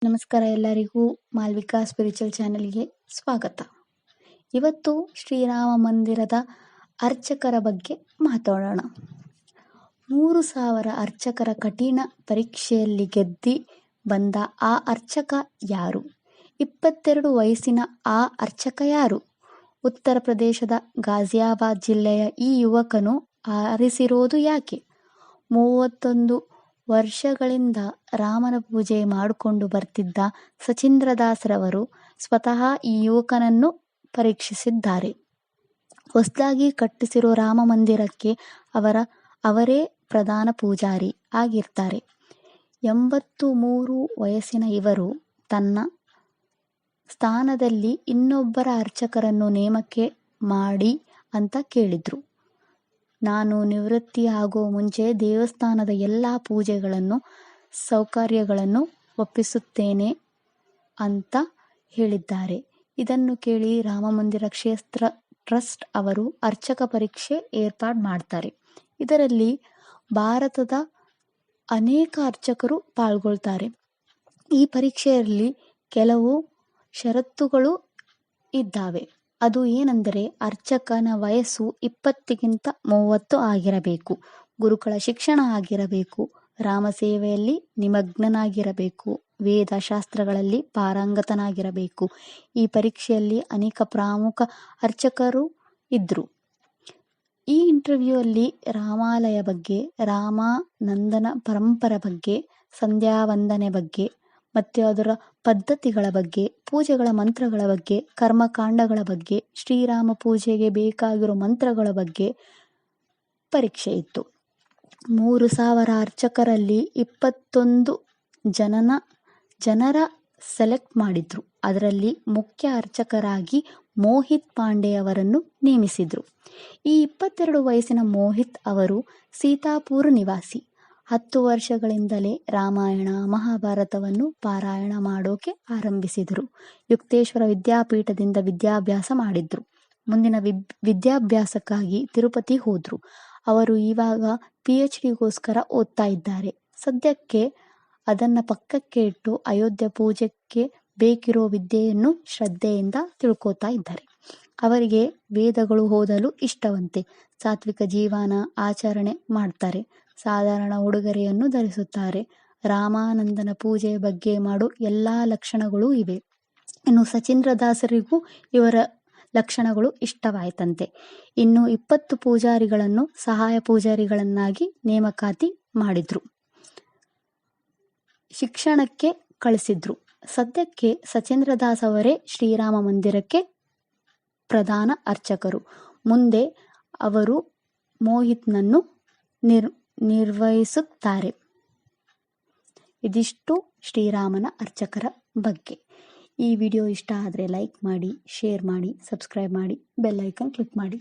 ನಮಸ್ಕಾರ ಎಲ್ಲರಿಗೂ ಮಾಲ್ವಿಕಾ ಸ್ಪಿರಿಚುವಲ್ ಚಾನೆಲ್ಗೆ ಸ್ವಾಗತ. ಇವತ್ತು ಶ್ರೀರಾಮ ಮಂದಿರದ ಅರ್ಚಕರ ಬಗ್ಗೆ ಮಾತಾಡೋಣ. 3,000 ಅರ್ಚಕರ ಕಠಿಣ ಪರೀಕ್ಷೆಯಲ್ಲಿ ಗೆದ್ದಿ ಬಂದ ಆ ಅರ್ಚಕ ಯಾರು? 22 ವಯಸ್ಸಿನ ಆ ಅರ್ಚಕ ಯಾರು? ಉತ್ತರ ಪ್ರದೇಶದ ಗಾಜಿಯಾಬಾದ್ ಜಿಲ್ಲೆಯ ಈ ಯುವಕನು ಆರಿಸಿರೋದು ಯಾಕೆ? 31 ವರ್ಷಗಳಿಂದ ರಾಮನ ಪೂಜೆ ಮಾಡಿಕೊಂಡು ಬರ್ತಿದ್ದ ಸಚೀಂದ್ರದಾಸರವರು ಸ್ವತಃ ಈ ಯುವಕನನ್ನು ಪರೀಕ್ಷಿಸಿದ್ದಾರೆ. ಹೊಸದಾಗಿ ಕಟ್ಟಿಸಿರೋ ರಾಮ ಮಂದಿರಕ್ಕೆ ಅವರೇ ಪ್ರಧಾನ ಪೂಜಾರಿ ಆಗಿರ್ತಾರೆ. 83 ವಯಸ್ಸಿನ ಇವರು ತನ್ನ ಸ್ಥಾನದಲ್ಲಿ ಇನ್ನೊಬ್ಬರ ಅರ್ಚಕರನ್ನು ನೇಮಕ ಮಾಡಿ ಅಂತ ಕೇಳಿದ್ರು. ನಾನು ನಿವೃತ್ತಿ ಆಗೋ ಮುಂಚೆ ದೇವಸ್ಥಾನದ ಎಲ್ಲ ಪೂಜೆಗಳನ್ನು ಸೌಕರ್ಯಗಳನ್ನು ಒಪ್ಪಿಸುತ್ತೇನೆ ಅಂತ ಹೇಳಿದ್ದಾರೆ. ಇದನ್ನು ಕೇಳಿ ರಾಮಮಂದಿರ ಕ್ಷೇತ್ರ ಟ್ರಸ್ಟ್ ಅವರು ಅರ್ಚಕ ಪರೀಕ್ಷೆ ಏರ್ಪಾಡು ಮಾಡ್ತಾರೆ. ಇದರಲ್ಲಿ ಭಾರತದ ಅನೇಕ ಅರ್ಚಕರು ಪಾಲ್ಗೊಳ್ತಾರೆ. ಈ ಪರೀಕ್ಷೆಯಲ್ಲಿ ಕೆಲವು ಷರತ್ತುಗಳು ಇದ್ದಾವೆ. ಅದು ಏನೆಂದರೆ ಅರ್ಚಕನ ವಯಸ್ಸು 20ಗಿಂತ 30 ಆಗಿರಬೇಕು, ಗುರುಕುಲ ಶಿಕ್ಷಣ ಆಗಿರಬೇಕು, ರಾಮಸೇವೆಯಲ್ಲಿ ನಿಮಗ್ನನಾಗಿರಬೇಕು, ವೇದ ಶಾಸ್ತ್ರಗಳಲ್ಲಿ ಪಾರಂಗತನಾಗಿರಬೇಕು. ಈ ಪರೀಕ್ಷೆಯಲ್ಲಿ ಅನೇಕ ಪ್ರಮುಖ ಅರ್ಚಕರು ಇದ್ರು. ಈ ಇಂಟರ್ವ್ಯೂ ಅಲ್ಲಿ ರಾಮಾಲಯ ಬಗ್ಗೆ, ರಾಮಾನಂದನ ಪರಂಪರೆ ಬಗ್ಗೆ, ಸಂಧ್ಯಾ ವಂದನೆ ಬಗ್ಗೆ ಮತ್ತು ಅದರ ಪದ್ಧತಿಗಳ ಬಗ್ಗೆ, ಪೂಜೆಗಳ ಮಂತ್ರಗಳ ಬಗ್ಗೆ, ಕರ್ಮಕಾಂಡಗಳ ಬಗ್ಗೆ, ಶ್ರೀರಾಮ ಪೂಜೆಗೆ ಬೇಕಾಗಿರೋ ಮಂತ್ರಗಳ ಬಗ್ಗೆ ಪರೀಕ್ಷೆ ಇತ್ತು. 3,000 ಅರ್ಚಕರಲ್ಲಿ 21 ಜನರ ಸೆಲೆಕ್ಟ್ ಮಾಡಿದ್ರು. ಅದರಲ್ಲಿ ಮುಖ್ಯ ಅರ್ಚಕರಾಗಿ ಮೋಹಿತ್ ಪಾಂಡೆ ಅವರನ್ನು ನೇಮಿಸಿದ್ರು. ಈ 22 ವಯಸ್ಸಿನ ಮೋಹಿತ್ ಅವರು ಸೀತಾಪುರ ನಿವಾಸಿ. 10 ವರ್ಷಗಳಿಂದಲೇ ರಾಮಾಯಣ ಮಹಾಭಾರತವನ್ನು ಪಾರಾಯಣ ಮಾಡೋಕೆ ಆರಂಭಿಸಿದರು. ಯುಕ್ತೇಶ್ವರ ವಿದ್ಯಾಪೀಠದಿಂದ ವಿದ್ಯಾಭ್ಯಾಸ ಮಾಡಿದ್ರು. ಮುಂದಿನ ವಿದ್ಯಾಭ್ಯಾಸಕ್ಕಾಗಿ ತಿರುಪತಿ ಹೋದ್ರು. ಅವರು ಇವಾಗ PhDಗೋಸ್ಕರ ಓದ್ತಾ ಇದ್ದಾರೆ. ಸದ್ಯಕ್ಕೆ ಅದನ್ನ ಪಕ್ಕಕ್ಕೆ ಇಟ್ಟು ಅಯೋಧ್ಯ ಪೂಜೆಗೆ ಬೇಕಿರೋ ವಿದ್ಯೆಯನ್ನು ಶ್ರದ್ಧೆಯಿಂದ ತಿಳ್ಕೊತಾ ಇದ್ದಾರೆ. ಅವರಿಗೆ ವೇದಗಳು ಓದಲು ಇಷ್ಟವಂತೆ. ಸಾತ್ವಿಕ ಜೀವನ ಆಚರಣೆ ಮಾಡ್ತಾರೆ. ಸಾಧಾರಣ ಉಡುಗೊರೆಯನ್ನು ಧರಿಸುತ್ತಾರೆ. ರಾಮಾನಂದನ ಪೂಜೆ ಬಗ್ಗೆ ಮಾಡೋ ಎಲ್ಲಾ ಲಕ್ಷಣಗಳು ಇವೆ. ಇನ್ನು ಸಚೀಂದ್ರದಾಸರಿಗೂ ಇವರ ಲಕ್ಷಣಗಳು ಇಷ್ಟವಾಯ್ತಂತೆ. ಇನ್ನು 20 ಪೂಜಾರಿಗಳನ್ನು ಸಹಾಯ ಪೂಜಾರಿಗಳನ್ನಾಗಿ ನೇಮಕಾತಿ ಮಾಡಿದ್ರು. ಶಿಕ್ಷಣಕ್ಕೆ ಕಳಿಸಿದ್ರು. ಸದ್ಯಕ್ಕೆ ಸಚೀಂದ್ರದಾಸ್ ಅವರೇ ಶ್ರೀರಾಮ ಮಂದಿರಕ್ಕೆ ಪ್ರಧಾನ ಅರ್ಚಕರು. ಮುಂದೆ ಅವರು ಮೋಹಿತ್ನನ್ನು ನಿರ್ವಹಿಸುತ್ತಾರೆ. ಇದಿಷ್ಟು ಶ್ರೀರಾಮನ ಅರ್ಚಕರ ಬಗ್ಗೆ. ಈ ವಿಡಿಯೋ ಇಷ್ಟ ಆದರೆ ಲೈಕ್ ಮಾಡಿ, ಶೇರ್ ಮಾಡಿ, ಸಬ್ಸ್ಕ್ರೈಬ್ ಮಾಡಿ, ಬೆಲ್ ಐಕಾನ್ ಕ್ಲಿಕ್ ಮಾಡಿ.